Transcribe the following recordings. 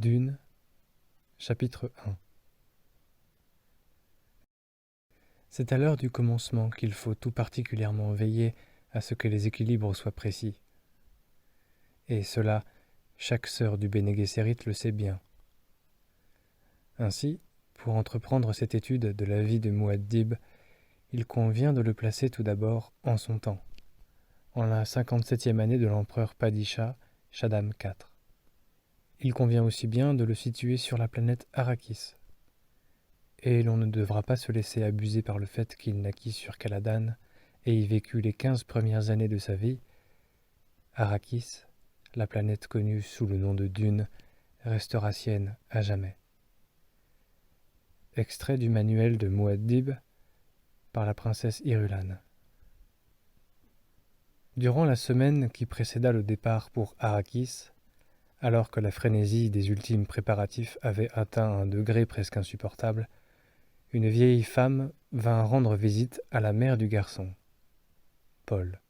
Dune, chapitre 1. C'est à l'heure du commencement qu'il faut tout particulièrement veiller à ce que les équilibres soient précis. Et cela, chaque sœur du Bene Gesserit le sait bien. Ainsi, pour entreprendre cette étude de la vie de Muad'Dib, il convient de le placer tout d'abord en son temps, en la 57e année de l'empereur Padisha, Shaddam IV. Il convient aussi bien de le situer sur la planète Arrakis. Et l'on ne devra pas se laisser abuser par le fait qu'il naquit sur Caladan et y vécut les 15 premières années de sa vie. Arrakis, la planète connue sous le nom de Dune, restera sienne à jamais. Extrait du manuel de Muad'Dib par la princesse Irulan. Durant la semaine qui précéda le départ pour Arrakis, alors que la frénésie des ultimes préparatifs avait atteint un degré presque insupportable, une vieille femme vint rendre visite à la mère du garçon, Paul.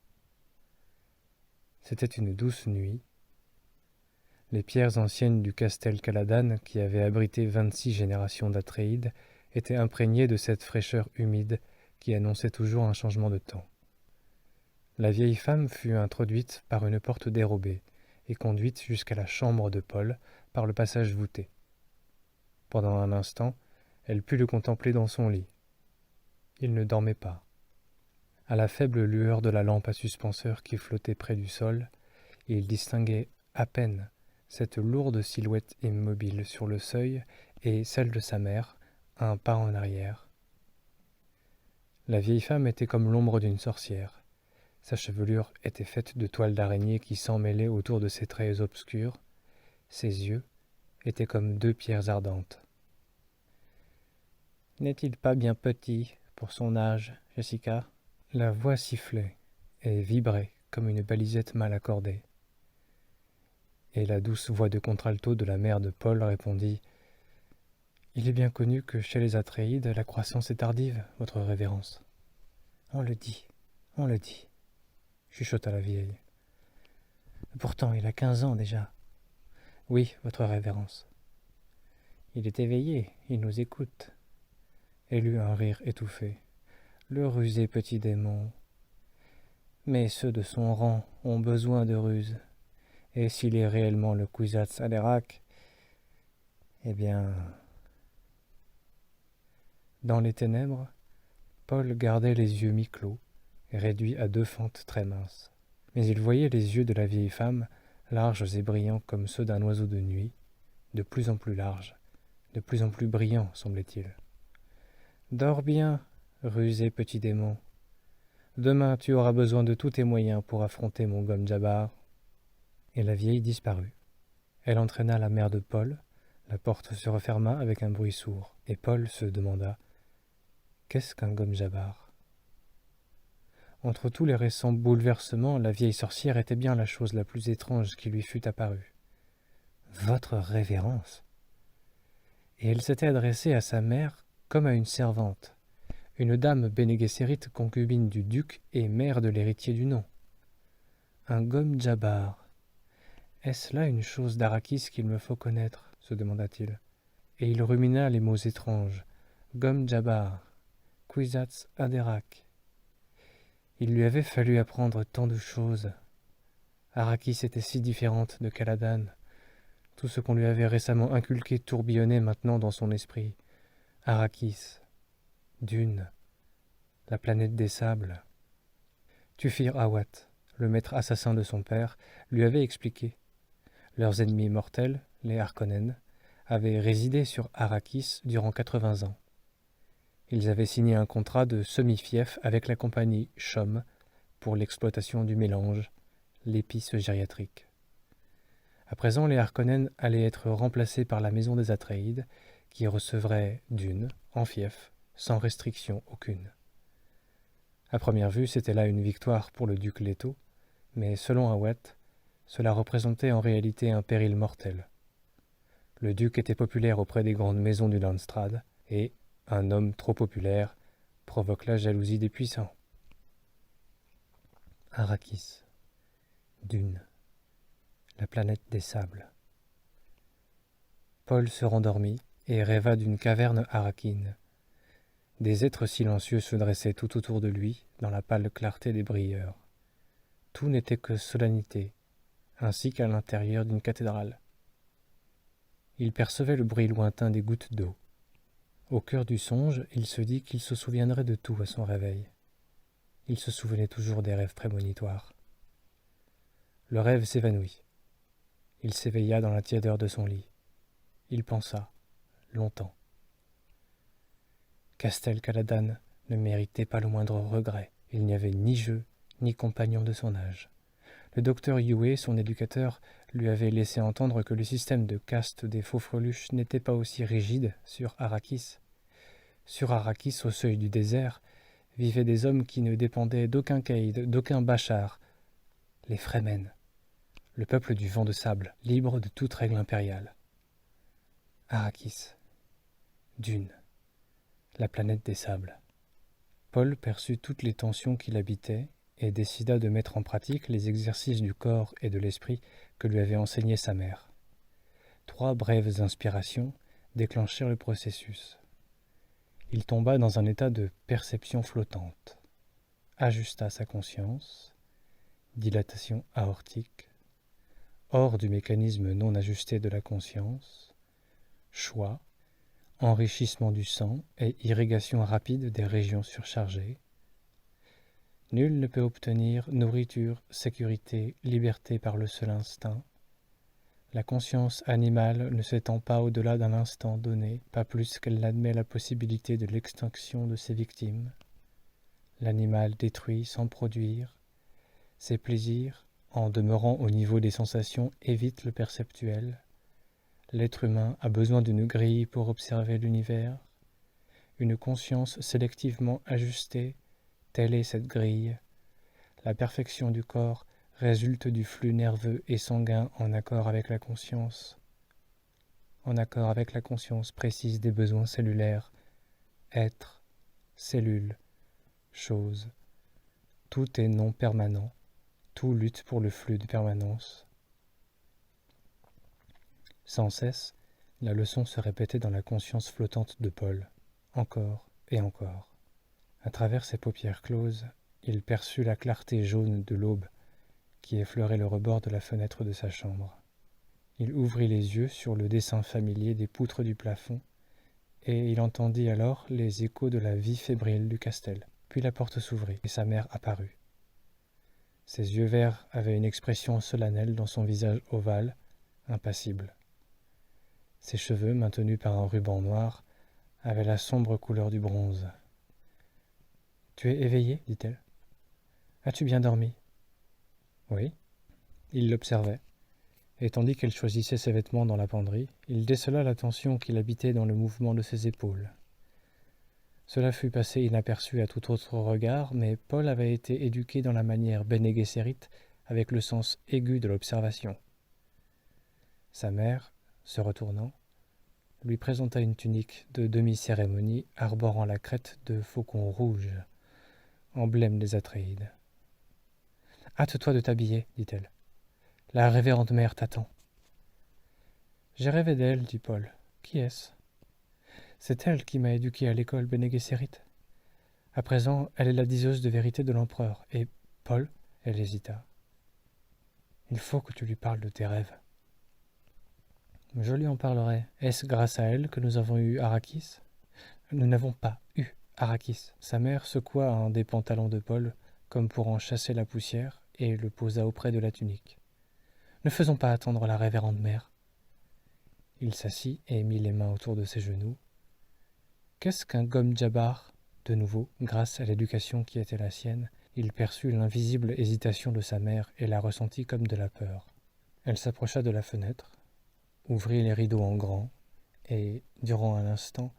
C'était une douce nuit. Les pierres anciennes du Castel Caladan, qui avait abrité 26 générations d'Atréides, étaient imprégnées de cette fraîcheur humide qui annonçait toujours un changement de temps. La vieille femme fut introduite par une porte dérobée et conduite jusqu'à la chambre de Paul par le passage voûté. Pendant un instant, elle put le contempler dans son lit. Il ne dormait pas. À la faible lueur de la lampe à suspenseur qui flottait près du sol, il distinguait à peine cette lourde silhouette immobile sur le seuil et celle de sa mère, un pas en arrière. La vieille femme était comme l'ombre d'une sorcière. Sa chevelure était faite de toiles d'araignée qui s'emmêlaient autour de ses traits obscurs. Ses yeux étaient comme deux pierres ardentes. « N'est-il pas bien petit pour son âge, Jessica ?» La voix sifflait et vibrait comme une balisette mal accordée. Et la douce voix de contralto de la mère de Paul répondit « Il est bien connu que chez les Atréides, la croissance est tardive, votre révérence. »« On le dit, chuchota la vieille. « Pourtant, il a 15 ans déjà. »« Oui, votre révérence. »« Il est éveillé, il nous écoute. » Elle eut un rire étouffé. « Le rusé petit démon. » Mais ceux de son rang ont besoin de ruse. Et s'il est réellement le Kwisatz Haderach, eh bien... Dans les ténèbres, Paul gardait les yeux mi-clos, réduits à deux fentes très minces. Mais il voyait les yeux de la vieille femme, larges et brillants comme ceux d'un oiseau de nuit, de plus en plus larges, de plus en plus brillants, semblait-il. « Dors bien, rusé petit démon. Demain tu auras besoin de tous tes moyens pour affronter mon gomme Jabbar. » Et la vieille disparut. Elle entraîna la mère de Paul, la porte se referma avec un bruit sourd, et Paul se demanda « Qu'est-ce qu'un gomme Jabbar ?» Entre tous les récents bouleversements, la vieille sorcière était bien la chose la plus étrange qui lui fût apparue. « Votre révérence !» Et elle s'était adressée à sa mère comme à une servante, une dame Bene Gesserit, concubine du duc et mère de l'héritier du nom. Un gomme Jabbar. Est-ce là une chose d'Arrakis qu'il me faut connaître, se demanda-t-il. Et il rumina les mots étranges. Gomme Jabbar, Kwisatz Haderach. Il lui avait fallu apprendre tant de choses. Arrakis était si différente de Caladan. Tout ce qu'on lui avait récemment inculqué tourbillonnait maintenant dans son esprit. Arrakis, Dune, la planète des sables. Tufir Hawat, le maître assassin de son père, lui avait expliqué. Leurs ennemis mortels, les Harkonnen, avaient résidé sur Arrakis durant 80 ans. Ils avaient signé un contrat de semi-fief avec la compagnie Chom pour l'exploitation du mélange, l'épice gériatrique. À présent, les Harkonnen allaient être remplacés par la maison des Atréides, qui recevrait Dune, en fief, sans restriction aucune. À première vue, c'était là une victoire pour le duc Leto, mais selon Hawat, cela représentait en réalité un péril mortel. Le duc était populaire auprès des grandes maisons du Landsraad, et un homme trop populaire provoque la jalousie des puissants. Arrakis, Dune, la planète des sables. Paul se rendormit et rêva d'une caverne arachine. Des êtres silencieux se dressaient tout autour de lui, dans la pâle clarté des brilleurs. Tout n'était que solennité, ainsi qu'à l'intérieur d'une cathédrale. Il percevait le bruit lointain des gouttes d'eau. Au cœur du songe, il se dit qu'il se souviendrait de tout à son réveil. Il se souvenait toujours des rêves prémonitoires. Le rêve s'évanouit. Il s'éveilla dans la tiédeur de son lit. Il pensa, longtemps. Castel Caladan ne méritait pas le moindre regret. Il n'y avait ni jeu, ni compagnon de son âge. Le docteur Yue, son éducateur, lui avait laissé entendre que le système de caste des faux-freluches n'était pas aussi rigide sur Arrakis. Sur Arrakis, au seuil du désert, vivaient des hommes qui ne dépendaient d'aucun caïd, d'aucun bachar, les Fremen, le peuple du vent de sable, libre de toute règle impériale. Arrakis, Dune, la planète des sables. Paul perçut toutes les tensions qui l'habitaient et décida de mettre en pratique les exercices du corps et de l'esprit que lui avait enseignés sa mère. 3 brèves inspirations déclenchèrent le processus. Il tomba dans un état de perception flottante, ajusta sa conscience, dilatation aortique, hors du mécanisme non ajusté de la conscience, choix, enrichissement du sang et irrigation rapide des régions surchargées. Nul ne peut obtenir nourriture, sécurité, liberté par le seul instinct. La conscience animale ne s'étend pas au-delà d'un instant donné, pas plus qu'elle n'admet la possibilité de l'extinction de ses victimes. L'animal détruit sans produire. Ses plaisirs, en demeurant au niveau des sensations, évitent le perceptuel. L'être humain a besoin d'une grille pour observer l'univers. Une conscience sélectivement ajustée, telle est cette grille. La perfection du corps résulte du flux nerveux et sanguin en accord avec la conscience. En accord avec la conscience précise des besoins cellulaires. Être, cellule, chose. Tout est non permanent. Tout lutte pour le flux de permanence. Sans cesse, la leçon se répétait dans la conscience flottante de Paul, encore et encore. À travers ses paupières closes, il perçut la clarté jaune de l'aube qui effleurait le rebord de la fenêtre de sa chambre. Il ouvrit les yeux sur le dessin familier des poutres du plafond, et il entendit alors les échos de la vie fébrile du Castel. Puis la porte s'ouvrit, et sa mère apparut. Ses yeux verts avaient une expression solennelle dans son visage ovale, impassible. Ses cheveux, maintenus par un ruban noir, avaient la sombre couleur du bronze. « Tu es éveillé ?» dit-elle. « As-tu bien dormi ?» ?»« Oui. » Il l'observait, et tandis qu'elle choisissait ses vêtements dans la penderie, il décela la tension qui l'habitait dans le mouvement de ses épaules. Cela fut passé inaperçu à tout autre regard, mais Paul avait été éduqué dans la manière Bene Gesserit avec le sens aigu de l'observation. Sa mère, se retournant, lui présenta une tunique de demi-cérémonie arborant la crête de faucon rouge, emblème des Atréides. « Hâte-toi de t'habiller, dit-elle. La révérende mère t'attend. »« J'ai rêvé d'elle, dit Paul. Qui est-ce ? » ?»« C'est elle qui m'a éduqué à l'école Bene Gesserit. À présent, elle est la diseuse de vérité de l'empereur. Et, Paul, elle hésita. Il faut que tu lui parles de tes rêves. Je lui en parlerai. Est-ce grâce à elle que nous avons eu Arrakis ? Nous n'avons pas eu Arrakis. Sa mère secoua un des pantalons de Paul, comme pour en chasser la poussière, et le posa auprès de la tunique. Ne faisons pas attendre la révérende mère. Il s'assit et mit les mains autour de ses genoux. Qu'est-ce qu'un gomme Jabbar ? De nouveau, grâce à l'éducation qui était la sienne, il perçut l'invisible hésitation de sa mère et la ressentit comme de la peur. Elle s'approcha de la fenêtre, ouvrit les rideaux en grand, et, durant un instant,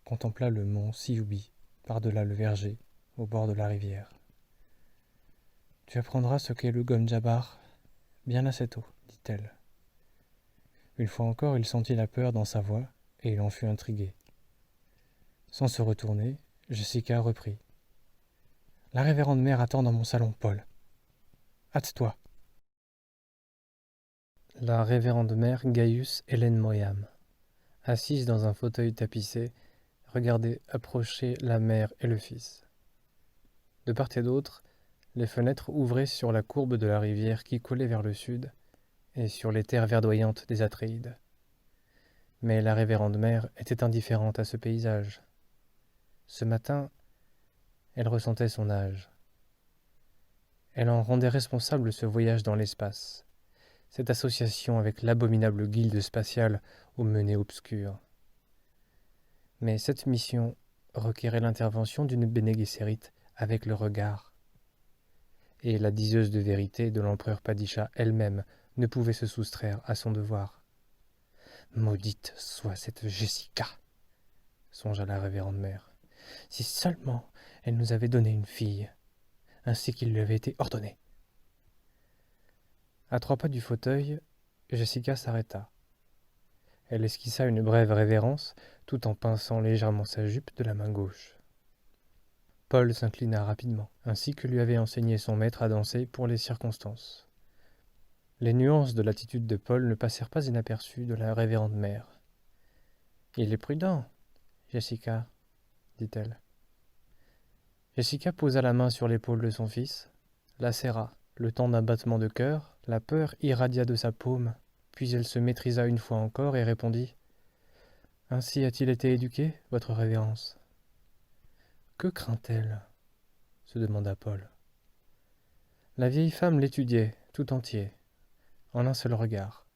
contempla le mont Sioubi, par-delà le verger, au bord de la rivière. « Tu apprendras ce qu'est le gomme Jabbar bien assez tôt, dit-elle. Une fois encore, il sentit la peur dans sa voix, et il en fut intrigué. Sans se retourner, Jessica reprit. « La révérende mère attend dans mon salon, Paul. Hâte-toi. » La révérende mère Gaius Hélène Moyam. assise dans un fauteuil tapissé, regardait approcher la mère et le fils. De part et d'autre, les fenêtres ouvraient sur la courbe de la rivière qui coulait vers le sud et sur les terres verdoyantes des Atréides. Mais la révérende mère était indifférente à ce paysage. Ce matin, elle ressentait son âge. Elle en rendait responsable ce voyage dans l'espace, cette association avec l'abominable guilde spatiale aux menées obscures. Mais cette mission requérait l'intervention d'une Bene Gesserit avec le regard. Et la diseuse de vérité de l'empereur Padisha elle-même ne pouvait se soustraire à son devoir. « Maudite soit cette Jessica !» songea la révérende mère. « Si seulement elle nous avait donné une fille, ainsi qu'il lui avait été ordonné. » À 3 pas du fauteuil, Jessica s'arrêta. Elle esquissa une brève révérence, tout en pinçant légèrement sa jupe de la main gauche. Paul s'inclina rapidement, ainsi que lui avait enseigné son maître à danser pour les circonstances. Les nuances de l'attitude de Paul ne passèrent pas inaperçues de la révérende mère. « Il est prudent, Jessica, » dit-elle. Jessica posa la main sur l'épaule de son fils, la serra, le temps d'un battement de cœur, la peur irradia de sa paume, puis elle se maîtrisa une fois encore et répondit « Ainsi a-t-il été éduqué, votre révérence ?» « Que craint-elle » se demanda Paul. La vieille femme l'étudiait, tout entier, en un seul regard.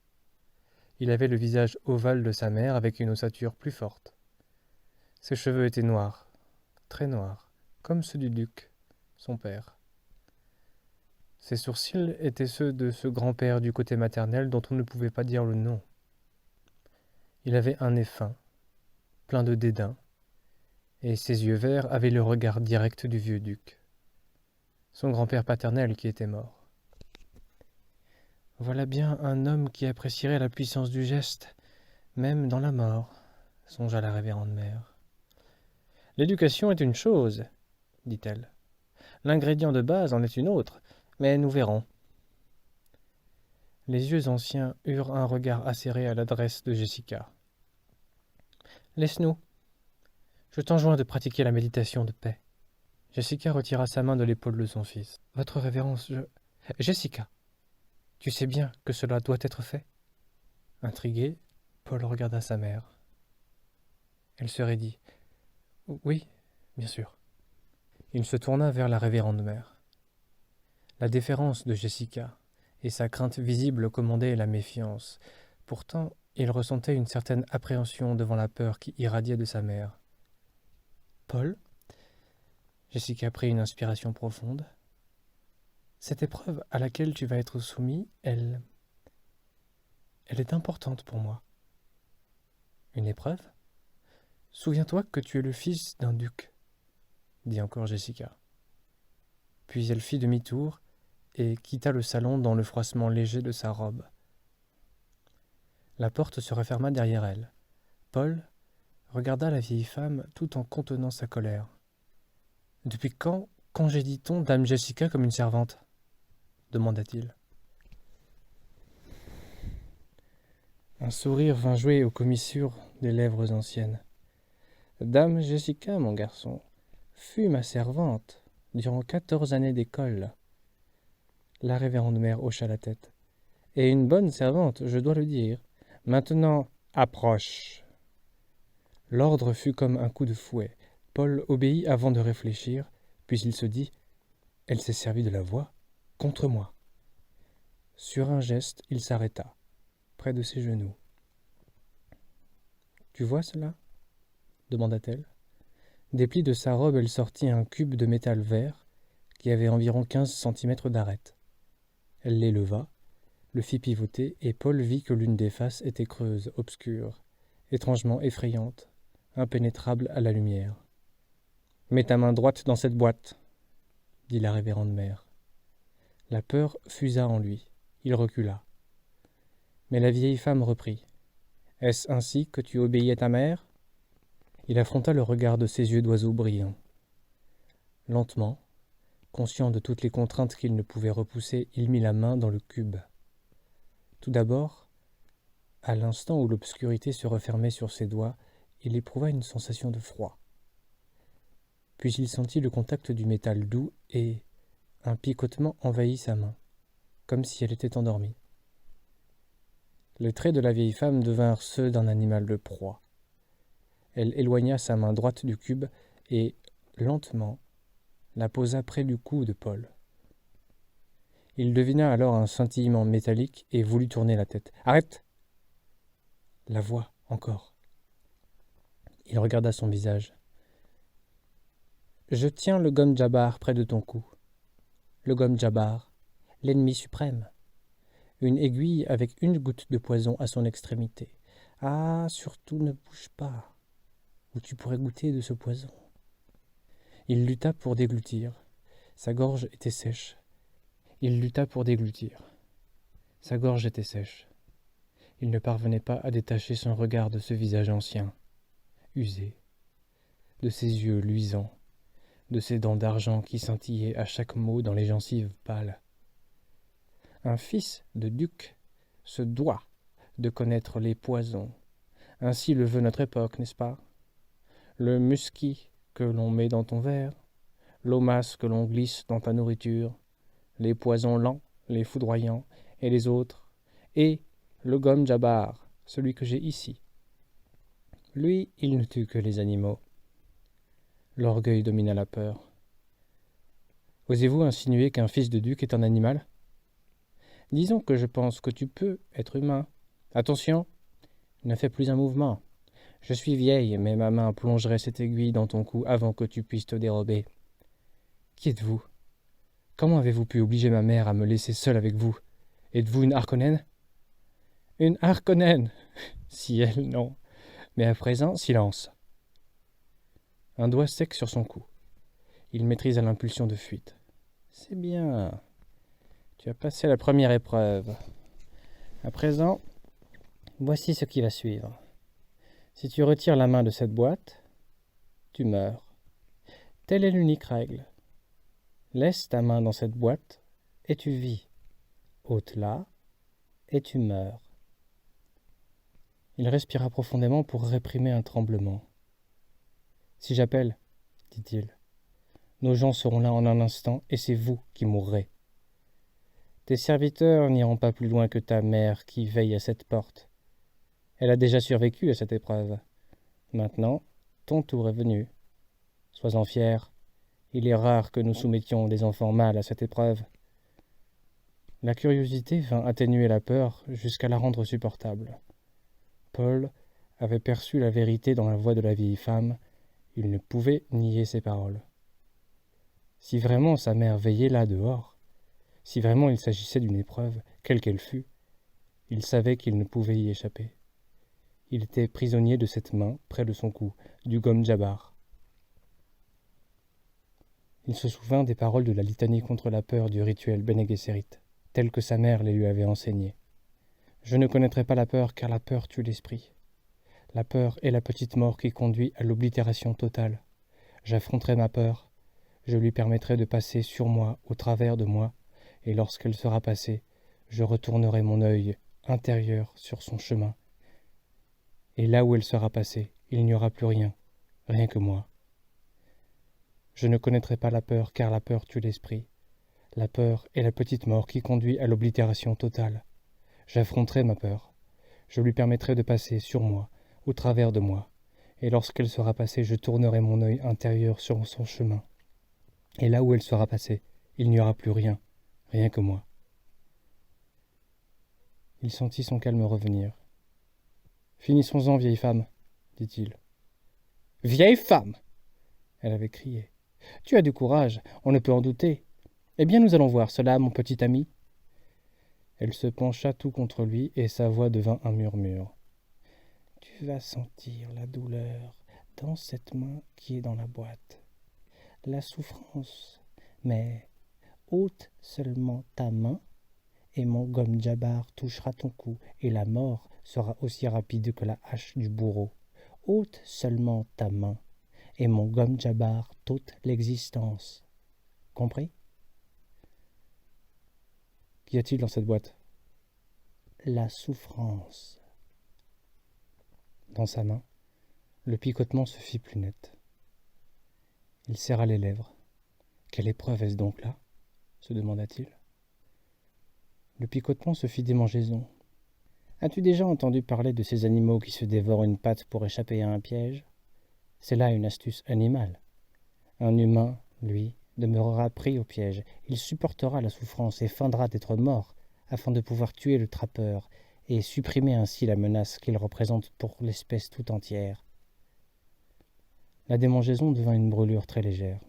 Il avait le visage ovale de sa mère avec une ossature plus forte. Ses cheveux étaient noirs, très noirs, comme ceux du duc, son père. Ses sourcils étaient ceux de ce grand-père du côté maternel dont on ne pouvait pas dire le nom. Il avait un nez fin, plein de dédain, et ses yeux verts avaient le regard direct du vieux duc, son grand-père paternel qui était mort. Voilà bien un homme qui apprécierait la puissance du geste, même dans la mort, songea la révérende mère. L'éducation est une chose, dit-elle. L'ingrédient de base en est une autre, mais nous verrons. Les yeux anciens eurent un regard acéré à l'adresse de Jessica. Laisse-nous. Je t'enjoins de pratiquer la méditation de paix. Jessica retira sa main de l'épaule de son fils. Votre révérence, Jessica, tu sais bien que cela doit être fait. Intrigué, Paul regarda sa mère. Elle se raidit. Oui, bien sûr. Il se tourna vers la révérende mère. La déférence de Jessica et sa crainte visible commandaient la méfiance. Pourtant, il ressentait une certaine appréhension devant la peur qui irradiait de sa mère. Paul, Jessica prit une inspiration profonde. Cette épreuve à laquelle tu vas être soumis, elle est importante pour moi. Une épreuve ? Souviens-toi que tu es le fils d'un duc, dit encore Jessica. Puis elle fit demi-tour et quitta le salon dans le froissement léger de sa robe. La porte se referma derrière elle. Paul regarda la vieille femme tout en contenant sa colère. « Depuis quand congédie-t-on dame Jessica comme une servante ?» demanda-t-il. Un sourire vint jouer aux commissures des lèvres anciennes. « Dame Jessica, mon garçon, fut ma servante durant 14 années d'école. » La révérende mère hocha la tête. « Et une bonne servante, je dois le dire. Maintenant, approche !» L'ordre fut comme un coup de fouet. Paul obéit avant de réfléchir, puis il se dit « Elle s'est servie de la voix contre moi. » Sur un geste, il s'arrêta, près de ses genoux. « Tu vois cela ?» demanda-t-elle. Des plis de sa robe, elle sortit un cube de métal vert qui avait environ 15 centimètres d'arête. Elle l'éleva, le fit pivoter, et Paul vit que l'une des faces était creuse, obscure, étrangement effrayante, impénétrable à la lumière. « Mets ta main droite dans cette boîte, » dit la révérende mère. La peur fusa en lui. Il recula. Mais la vieille femme reprit. « Est-ce ainsi que tu obéis à ta mère ?» Il affronta le regard de ses yeux d'oiseau brillants. Lentement, conscient de toutes les contraintes qu'il ne pouvait repousser, il mit la main dans le cube. Tout d'abord, À l'instant où l'obscurité se refermait sur ses doigts, il éprouva une sensation de froid. Puis il sentit le contact du métal doux et un picotement envahit sa main, comme si elle était endormie. Les traits de la vieille femme devinrent ceux d'un animal de proie. Elle éloigna sa main droite du cube et, lentement, la posa près du cou de Paul. Il devina alors un scintillement métallique et voulut tourner la tête. « Arrête !» La voix, encore. Il regarda son visage. « Je tiens le gomme Jabbar près de ton cou. Le gomme Jabbar, l'ennemi suprême. Une aiguille avec une goutte de poison à son extrémité. Ah, surtout ne bouge pas, ou tu pourrais goûter de ce poison. » Il lutta pour déglutir. Sa gorge était sèche. Il lutta pour déglutir. Sa gorge était sèche. Il ne parvenait pas à détacher son regard de ce visage ancien, usé, de ses yeux luisants, de ses dents d'argent qui scintillaient à chaque mot dans les gencives pâles. Un fils de duc se doit de connaître les poisons. Ainsi le veut notre époque, n'est-ce pas? Le musky que l'on met dans ton verre, l'omas que l'on glisse dans ta nourriture, les poisons lents, les foudroyants, et les autres, et le gomme Jabbar, celui que j'ai ici. Lui, il ne tue que les animaux. L'orgueil domina la peur. Osez-vous insinuer qu'un fils de duc est un animal? Disons que je pense que tu peux être humain. Attention, ne fais plus un mouvement. Je suis vieille, mais ma main plongerait cette aiguille dans ton cou avant que tu puisses te dérober. Qui êtes-vous? Comment avez-vous pu obliger ma mère à me laisser seule avec vous? Êtes-vous une Harkonnen? Une Harkonnen? Si elle, non. Mais à présent, silence. Un doigt sec sur son cou. Il maîtrisa l'impulsion de fuite. C'est bien. Tu as passé la première épreuve. À présent, voici ce qui va suivre. Si tu retires la main de cette boîte, tu meurs. Telle est l'unique règle. Laisse ta main dans cette boîte et tu vis. Ôte-la et tu meurs. Il respira profondément pour réprimer un tremblement. Si j'appelle, dit-il, nos gens seront là en un instant et c'est vous qui mourrez. Tes serviteurs n'iront pas plus loin que ta mère qui veille à cette porte. Elle a déjà survécu à cette épreuve. Maintenant, ton tour est venu. Sois-en fier. Il est rare que nous soumettions des enfants mâles à cette épreuve. La curiosité vint atténuer la peur jusqu'à la rendre supportable. Paul avait perçu la vérité dans la voix de la vieille femme. Il ne pouvait nier ses paroles. Si vraiment sa mère veillait là dehors, si vraiment il s'agissait d'une épreuve, quelle qu'elle fût, il savait qu'il ne pouvait y échapper. Il était prisonnier de cette main près de son cou, du gomme Jabbar. Il se souvint des paroles de la litanie contre la peur du rituel Bene Gesserit, telles que sa mère les lui avait enseignées. Je ne connaîtrai pas la peur car la peur tue l'esprit. La peur est la petite mort qui conduit à l'oblitération totale. J'affronterai ma peur, je lui permettrai de passer sur moi, au travers de moi, et lorsqu'elle sera passée, je retournerai mon œil intérieur sur son chemin. Et là où elle sera passée, il n'y aura plus rien, rien que moi. Je ne connaîtrai pas la peur car la peur tue l'esprit. La peur est la petite mort qui conduit à l'oblitération totale. J'affronterai ma peur. Je lui permettrai de passer sur moi, au travers de moi. Et lorsqu'elle sera passée, je tournerai mon œil intérieur sur son chemin. Et là où elle sera passée, il n'y aura plus rien, rien que moi. Il sentit son calme revenir. « Finissons-en, vieille femme, dit-il. »« Vieille femme !» elle avait crié. « Tu as du courage, on ne peut en douter. Eh bien, nous allons voir cela, mon petit ami. » Elle se pencha tout contre lui et sa voix devint un murmure. « Tu vas sentir la douleur dans cette main qui est dans la boîte. La souffrance, mais ôte seulement ta main et mon gomme Jabbar touchera ton cou et la mort sera aussi rapide que la hache du bourreau. Ôte seulement ta main et mon gomme Jabbar t'ôte l'existence. Compris? Qu'y a-t-il dans cette boîte? La souffrance. dans sa main, le picotement se fit plus net. Il serra les lèvres. Quelle épreuve est-ce donc là ? Se demanda-t-il. Le picotement se fit démangeaison. As-tu déjà entendu parler de ces animaux qui se dévorent une patte pour échapper à un piège ? C'est là une astuce animale. Un humain, lui, demeurera pris au piège. Il supportera la souffrance et feindra d'être mort afin de pouvoir tuer le trappeur et supprimer ainsi la menace qu'il représente pour l'espèce tout entière. La démangeaison devint une brûlure très légère.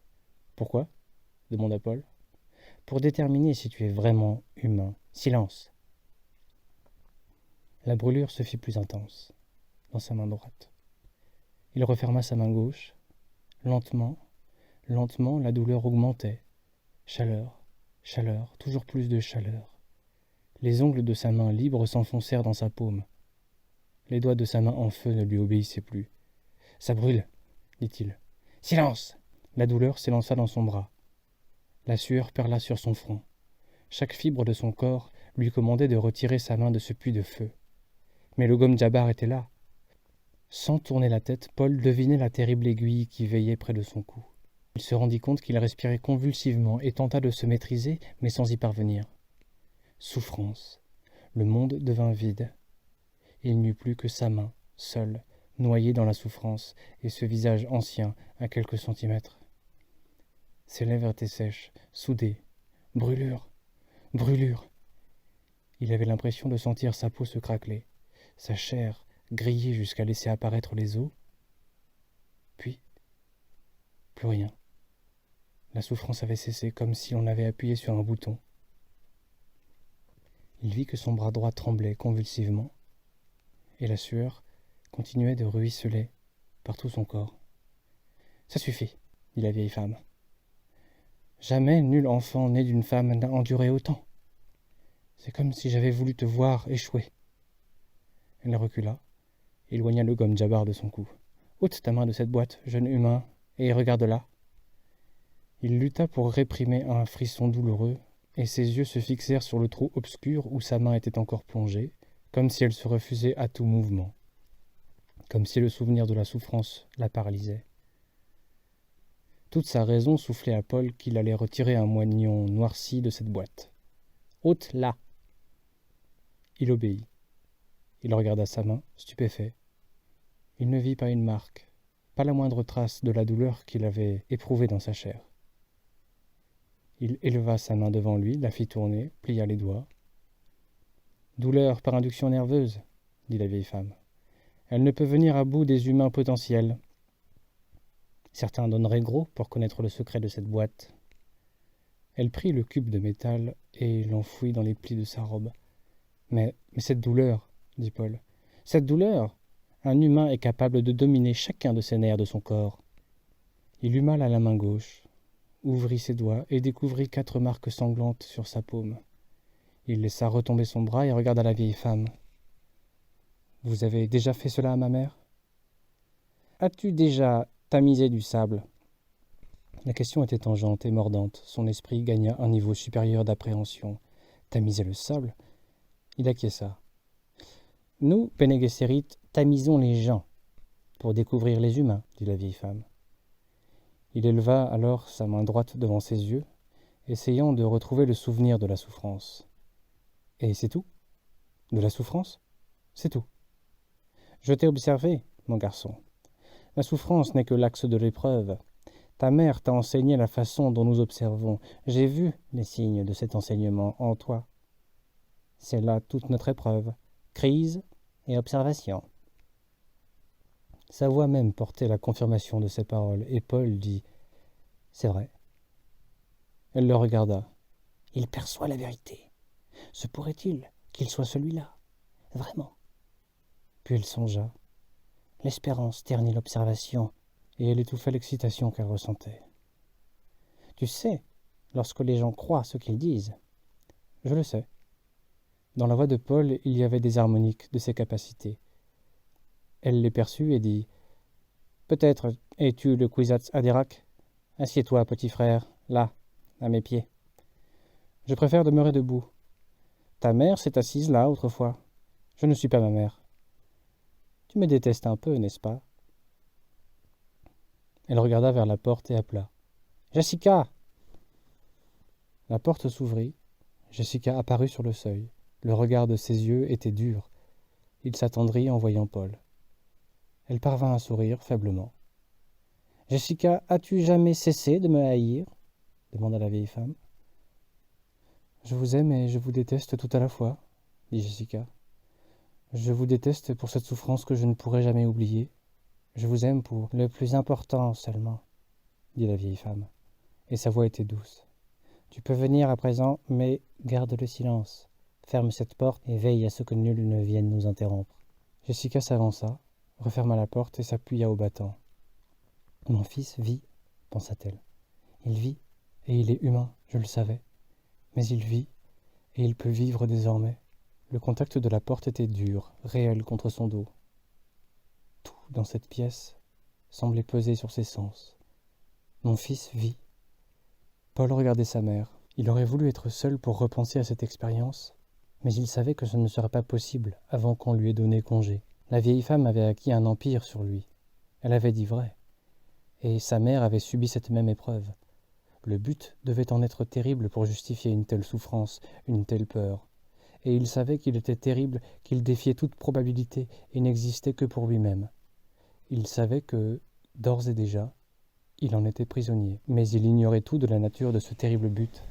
« Pourquoi ? » demanda Paul. « Pour déterminer si tu es vraiment humain. Silence !» La brûlure se fit plus intense, dans sa main droite. Il referma sa main gauche. Lentement, lentement, la douleur augmentait. Chaleur, chaleur, toujours plus de chaleur. Les ongles de sa main libre s'enfoncèrent dans sa paume. Les doigts de sa main en feu ne lui obéissaient plus. « Ça brûle !» dit-il. « Silence !» La douleur s'élança dans son bras. La sueur perla sur son front. Chaque fibre de son corps lui commandait de retirer sa main de ce puits de feu. Mais le gomme Jabbar était là. Sans tourner la tête, Paul devinait la terrible aiguille qui veillait près de son cou. Il se rendit compte qu'il respirait convulsivement et tenta de se maîtriser, mais sans y parvenir. Souffrance. Le monde devint vide. Il n'y eut plus que sa main, seule, noyée dans la souffrance, et ce visage ancien à quelques centimètres. Ses lèvres étaient sèches, soudées. Brûlure, brûlure. Il avait l'impression de sentir sa peau se craqueler, sa chair griller jusqu'à laisser apparaître les os. Puis, plus rien. La souffrance avait cessé, comme si on avait appuyé sur un bouton. Il vit que son bras droit tremblait convulsivement, et la sueur continuait de ruisseler par tout son corps. « Ça suffit, » dit la vieille femme. « Jamais nul enfant né d'une femme n'a enduré autant. C'est comme si j'avais voulu te voir échouer. » Elle recula, éloigna le gomme Jabbar de son cou. « Ôte ta main de cette boîte, jeune humain, et regarde-la. » Il lutta pour réprimer un frisson douloureux, et ses yeux se fixèrent sur le trou obscur où sa main était encore plongée, comme si elle se refusait à tout mouvement, comme si le souvenir de la souffrance la paralysait. Toute sa raison soufflait à Paul qu'il allait retirer un moignon noirci de cette boîte. « Ôte-la !» Il obéit. Il regarda sa main, stupéfait. Il ne vit pas une marque, pas la moindre trace de la douleur qu'il avait éprouvée dans sa chair. Il éleva sa main devant lui, la fit tourner, plia les doigts. « Douleur par induction nerveuse, » dit la vieille femme. « Elle ne peut venir à bout des humains potentiels. Certains donneraient gros pour connaître le secret de cette boîte. » Elle prit le cube de métal et l'enfouit dans les plis de sa robe. « Mais cette douleur, » dit Paul. « Cette douleur ! Un humain est capable de dominer chacun de ses nerfs de son corps. » Il eut mal à la main gauche, ouvrit ses doigts et découvrit 4 marques sanglantes sur sa paume. Il laissa retomber son bras et regarda la vieille femme. « Vous avez déjà fait cela à ma mère ? As-tu déjà tamisé du sable ?» La question était tangente et mordante. Son esprit gagna un niveau supérieur d'appréhension. Tamiser le sable ? Il acquiesça. « Nous, Bene Gesserit, tamisons les gens pour découvrir les humains, » dit la vieille femme. Il éleva alors sa main droite devant ses yeux, essayant de retrouver le souvenir de la souffrance. « Et c'est tout ? De la souffrance ? C'est tout. Je t'ai observé, mon garçon. La souffrance n'est que l'axe de l'épreuve. Ta mère t'a enseigné la façon dont nous observons. J'ai vu les signes de cet enseignement en toi. C'est là toute notre épreuve, crise et observation. » Sa voix même portait la confirmation de ses paroles, et Paul dit « C'est vrai. » Elle le regarda. « Il perçoit la vérité. Se pourrait-il qu'il soit celui-là, vraiment ?» Puis elle songea. L'espérance ternit l'observation, et elle étouffa l'excitation qu'elle ressentait. « Tu sais, lorsque les gens croient ce qu'ils disent. »« Je le sais. » Dans la voix de Paul, il y avait des harmoniques de ses capacités. Elle les perçut et dit « Peut-être es-tu le Kwisatz Haderach ? Assieds-toi, petit frère, là, à mes pieds. Je préfère demeurer debout. Ta mère s'est assise là autrefois. Je ne suis pas ma mère. Tu me détestes un peu, n'est-ce pas ?» Elle regarda vers la porte et appela. « Jessica !» La porte s'ouvrit. Jessica apparut sur le seuil. Le regard de ses yeux était dur. Il s'attendrit en voyant Paul. Elle parvint à sourire faiblement. « Jessica, as-tu jamais cessé de me haïr ?» demanda la vieille femme. « Je vous aime et je vous déteste tout à la fois, » dit Jessica. « Je vous déteste pour cette souffrance que je ne pourrai jamais oublier. Je vous aime pour le plus important seulement, » dit la vieille femme, et sa voix était douce. « Tu peux venir à présent, mais garde le silence. Ferme cette porte et veille à ce que nul ne vienne nous interrompre. » Jessica s'avança, referma la porte et s'appuya au battant. « Mon fils vit, » pensa-t-elle. « Il vit, et il est humain, je le savais. Mais il vit, et il peut vivre désormais. » Le contact de la porte était dur, réel contre son dos. Tout dans cette pièce semblait peser sur ses sens. Mon fils vit. Paul regardait sa mère. Il aurait voulu être seul pour repenser à cette expérience, mais il savait que ce ne serait pas possible avant qu'on lui ait donné congé. La vieille femme avait acquis un empire sur lui. Elle avait dit vrai. Et sa mère avait subi cette même épreuve. Le but devait en être terrible pour justifier une telle souffrance, une telle peur. Et il savait qu'il était terrible, qu'il défiait toute probabilité et n'existait que pour lui-même. Il savait que, d'ores et déjà, il en était prisonnier, mais il ignorait tout de la nature de ce terrible but.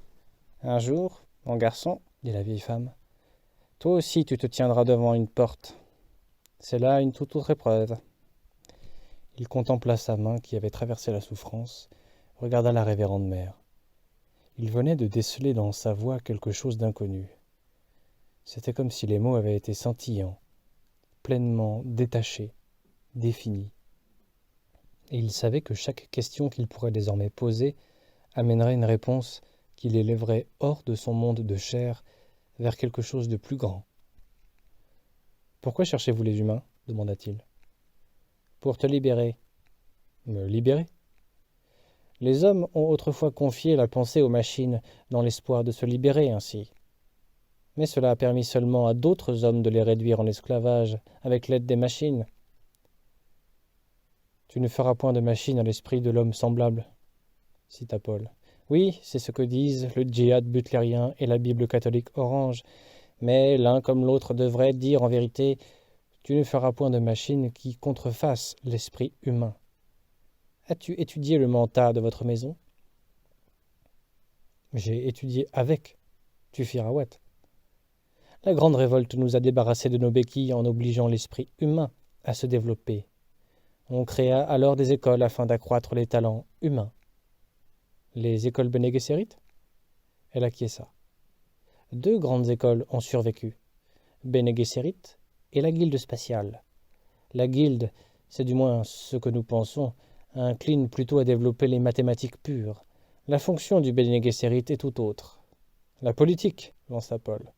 « Un jour, mon garçon, » dit la vieille femme, « toi aussi tu te tiendras devant une porte. C'est là une toute autre épreuve. » Il contempla sa main qui avait traversé la souffrance, regarda la révérende mère. Il venait de déceler dans sa voix quelque chose d'inconnu. C'était comme si les mots avaient été scintillants, pleinement détachés, définis. Et il savait que chaque question qu'il pourrait désormais poser amènerait une réponse qui l'élèverait hors de son monde de chair vers quelque chose de plus grand. « Pourquoi cherchez-vous les humains ?» demanda-t-il. « Pour te libérer. »« Me libérer ?» Les hommes ont autrefois confié la pensée aux machines dans l'espoir de se libérer ainsi. Mais cela a permis seulement à d'autres hommes de les réduire en esclavage avec l'aide des machines. « Tu ne feras point de machine à l'esprit de l'homme semblable, » cita Paul. « Oui, c'est ce que disent le djihad butlérien et la Bible catholique orange, mais l'un comme l'autre devrait dire en vérité « Tu ne feras point de machine qui contrefasse l'esprit humain. » As-tu étudié le mentat de votre maison ? J'ai étudié avec Tufirawat. La grande révolte nous a débarrassés de nos béquilles en obligeant l'esprit humain à se développer. On créa alors des écoles afin d'accroître les talents humains. Les écoles Bene Gesserit ? Elle acquiesça. 2 grandes écoles ont survécu, Bene Gesserit et la guilde spatiale. La guilde, c'est du moins ce que nous pensons, incline plutôt à développer les mathématiques pures. La fonction du Bene Gesserit est tout autre. La politique, lança Paul.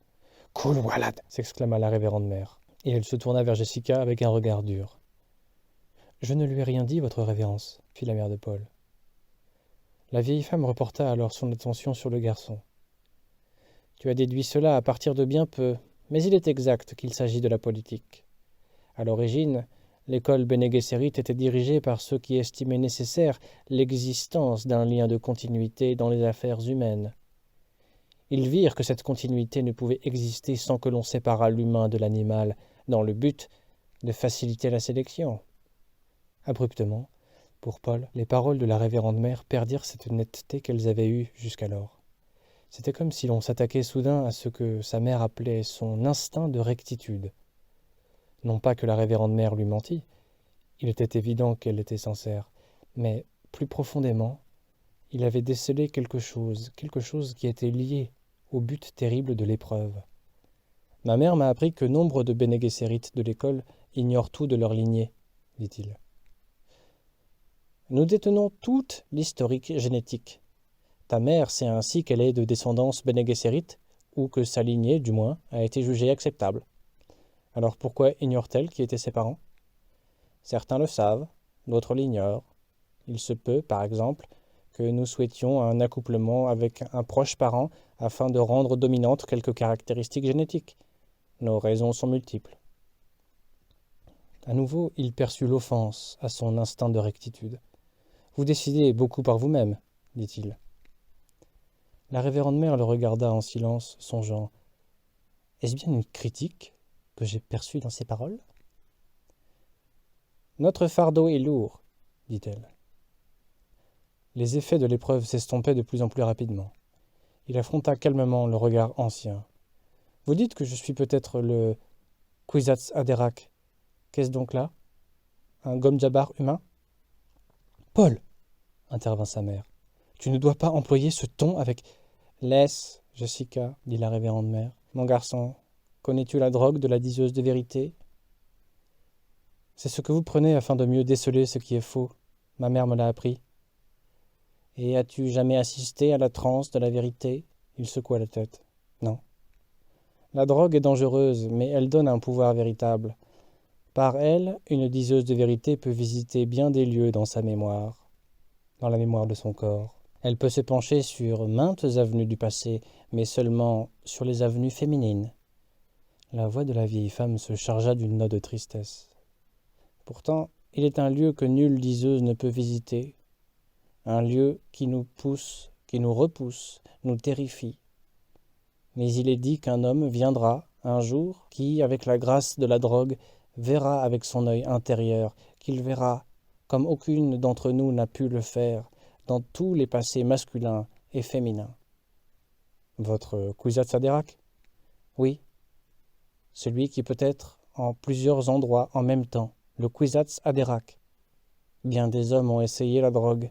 « Cool, Walad !» s'exclama la révérende mère, et elle se tourna vers Jessica avec un regard dur. « Je ne lui ai rien dit, votre révérence, » fit la mère de Paul. La vieille femme reporta alors son attention sur le garçon. « Tu as déduit cela à partir de bien peu, mais il est exact qu'il s'agit de la politique. À l'origine, l'école Bene Gesserit était dirigée par ceux qui estimaient nécessaire l'existence d'un lien de continuité dans les affaires humaines. Ils virent que cette continuité ne pouvait exister sans que l'on séparât l'humain de l'animal, dans le but de faciliter la sélection. » Abruptement, pour Paul, les paroles de la révérende mère perdirent cette netteté qu'elles avaient eue jusqu'alors. C'était comme si l'on s'attaquait soudain à ce que sa mère appelait son instinct de rectitude. Non pas que la révérende mère lui mentît, il était évident qu'elle était sincère, mais plus profondément, il avait décelé quelque chose qui était lié au but terrible de l'épreuve. « Ma mère m'a appris que nombre de Bene Gesserit de l'école ignorent tout de leur lignée, » dit-il. « Nous détenons toute l'historique génétique. Ta mère sait ainsi qu'elle est de descendance Bene Gesserit, ou que sa lignée, du moins, a été jugée acceptable. Alors pourquoi ignore-t-elle qui étaient ses parents ? Certains le savent, d'autres l'ignorent. Il se peut, par exemple, que nous souhaitions un accouplement avec un proche parent afin de rendre dominantes quelques caractéristiques génétiques. Nos raisons sont multiples. » À nouveau, il perçut l'offense à son instinct de rectitude. « Vous décidez beaucoup par vous-même, dit-il. La révérende mère le regarda en silence, songeant. Est-ce bien une critique que j'ai perçue dans ces paroles ? Notre fardeau est lourd, dit-elle. Les effets de l'épreuve s'estompaient de plus en plus rapidement. Il affronta calmement le regard ancien. Vous dites que je suis peut-être le Kwisatz Haderach. Qu'est-ce donc là ? Un Gom-Jabbar humain ? Paul, intervint sa mère, tu ne dois pas employer ce ton avec... Laisse, Jessica, dit la révérende mère. Mon garçon, connais-tu la drogue de la diseuse de vérité ? C'est ce que vous prenez afin de mieux déceler ce qui est faux. Ma mère me l'a appris. Et as-tu jamais assisté à la transe de la vérité ? Il secoua la tête. Non. La drogue est dangereuse, mais elle donne un pouvoir véritable. Par elle, une diseuse de vérité peut visiter bien des lieux dans sa mémoire, dans la mémoire de son corps. Elle peut se pencher sur maintes avenues du passé, mais seulement sur les avenues féminines. La voix de la vieille femme se chargea d'une note de tristesse. Pourtant, il est un lieu que nulle diseuse ne peut visiter, un lieu qui nous pousse, qui nous repousse, nous terrifie. Mais il est dit qu'un homme viendra, un jour, qui, avec la grâce de la drogue, verra avec son œil intérieur, qu'il verra, comme aucune d'entre nous n'a pu le faire, dans tous les passés masculins et féminins. Votre Kwisatz Haderach ? Oui. Celui qui peut être en plusieurs endroits en même temps, le Kwisatz Haderach. Bien des hommes ont essayé la drogue,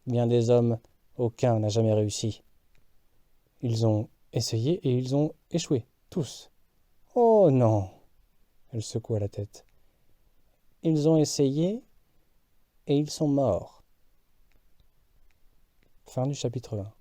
bien des hommes, aucun n'a jamais réussi. Ils ont essayé et ils ont échoué, tous. Oh non ! Elle secoua la tête. Ils ont essayé et ils sont morts. Fin du chapitre 1.